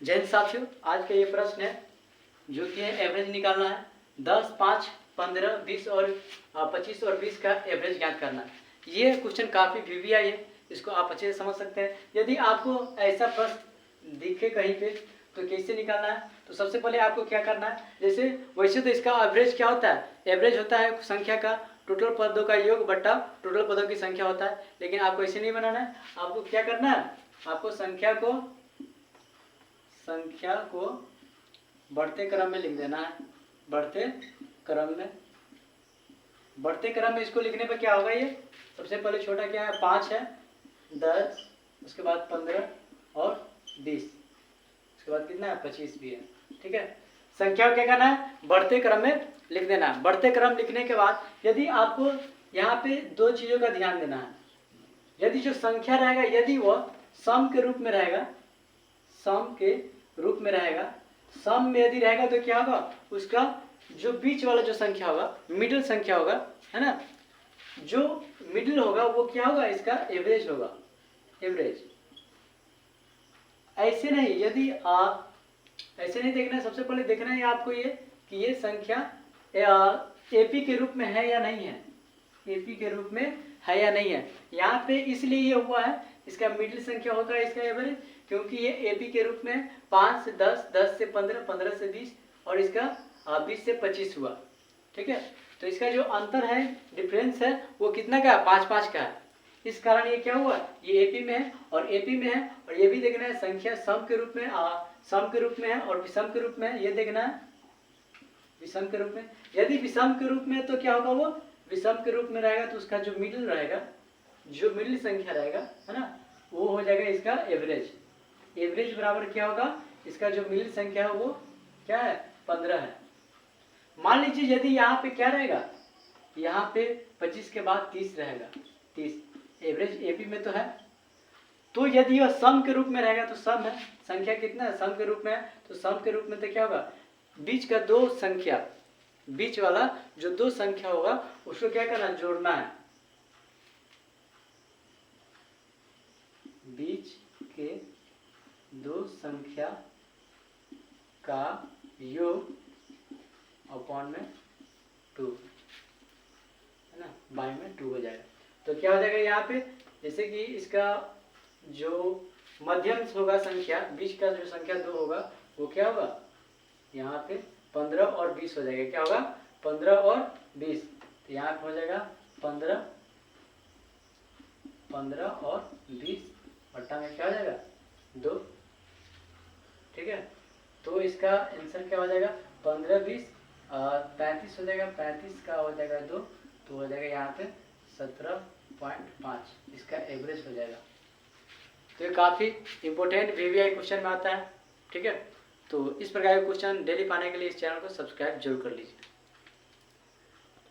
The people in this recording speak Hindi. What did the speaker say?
जय हिंद साथियों, आज का ये प्रश्न है जो कि एवरेज निकालना है। 10, 5, 15, 20 और 25 और 20 का एवरेज ज्ञात करना है। ये क्वेश्चन काफ़ी वीवीआई है, इसको आप अच्छे से समझ सकते हैं। यदि आपको ऐसा प्रश्न दिखे कहीं पे तो कैसे निकालना है, तो सबसे पहले आपको क्या करना है, जैसे वैसे तो इसका एवरेज क्या होता है, एवरेज होता है संख्या का टोटल पदों का योग बट्टा टोटल पदों की संख्या होता है। लेकिन आपको ऐसे नहीं बनाना है, आपको क्या करना है, आपको संख्या को बढ़ते क्रम में लिख देना है। बढ़ते क्रम में इसको लिखने पर क्या होगा, ये सबसे पहले छोटा क्या है, 5 है, 10, उसके बाद 15 और 20, उसके बाद कितना है, 25 भी है। ठीक है, संख्या को क्या करना है, बढ़ते क्रम में लिख देना है। बढ़ते क्रम लिखने के बाद यदि आपको यहाँ पे दो चीज़ों का ध्यान देना है। यदि जो संख्या रहेगा, यदि वह सम के रूप में रहेगा, सम में यदि रहेगा तो क्या होगा, उसका जो बीच वाला जो संख्या होगा, मिडिल संख्या होगा, है ना, जो मिडिल होगा वो क्या होगा, इसका एवरेज होगा। एवरेज ऐसे नहीं, यदि आप ऐसे नहीं देखना है, सबसे पहले देखना है आपको ये कि ये संख्या एपी के रूप में है या नहीं है, एपी के रूप में है या नहीं है। यहाँ पे इसलिए ये हुआ है, इसका मिडिल संख्या होता है इसका एवरेज, क्योंकि ये एपी के रूप में 5 से 10, 10 से 15, 15 से 20 और इसका 20 से 25 हुआ। ठीक है, तो इसका जो अंतर है, डिफरेंस है, वो कितना का है, 5-5 का है। इस कारण ये क्या हुआ, ये एपी में है और एपी में है, और ये भी देखना है संख्या सम के रूप में है और विषम के रूप में है, ये देखना है विषम के रूप में। यदि विषम के रूप में तो क्या होगा, वो विषम के रूप में रहेगा तो उसका जो मिडिल रहेगा, जो मिडिल संख्या रहेगा, है ना, वो हो जाएगा इसका एवरेज। एवरेज बराबर क्या होगा, इसका जो मिडिल संख्या है वो क्या है, 15 है। मान लीजिए यदि यहाँ पे क्या रहेगा, यहाँ पे 25 के बाद 30 रहेगा, 30 एवरेज एपी में तो है। तो यदि वह सम के रूप में रहेगा तो सम है, संख्या कितना है, सम के रूप में है, तो सम के रूप में तो क्या होगा, बीच का दो संख्या, बीच वाला जो दो संख्या होगा उसको क्या करना, जोड़ना है। बीच के दो संख्या का योग अपॉन में 2, है ना, बाय में 2 हो जाएगा। तो क्या हो जाएगा यहाँ पे, जैसे कि इसका जो मध्यम होगा संख्या, बीच का जो संख्या 2 होगा वो क्या होगा, यहाँ पे 15 और 20 हो जाएगा। क्या होगा, 15 और 20, तो यहाँ पे हो जाएगा 15 और 20 बट्टा में क्या हो जाएगा, 2। ठीक है, तो इसका आंसर क्या हो जाएगा, 15, 20, 35 हो जाएगा, 35 का हो जाएगा 2, तो हो जाएगा यहाँ पे 17.5, इसका एवरेज हो जाएगा। तो ये काफ़ी इंपॉर्टेंट वीवीआई क्वेश्चन में आता है। ठीक है, तो इस प्रकार के क्वेश्चन डेली पाने के लिए इस चैनल को सब्सक्राइब जरूर कर लीजिए।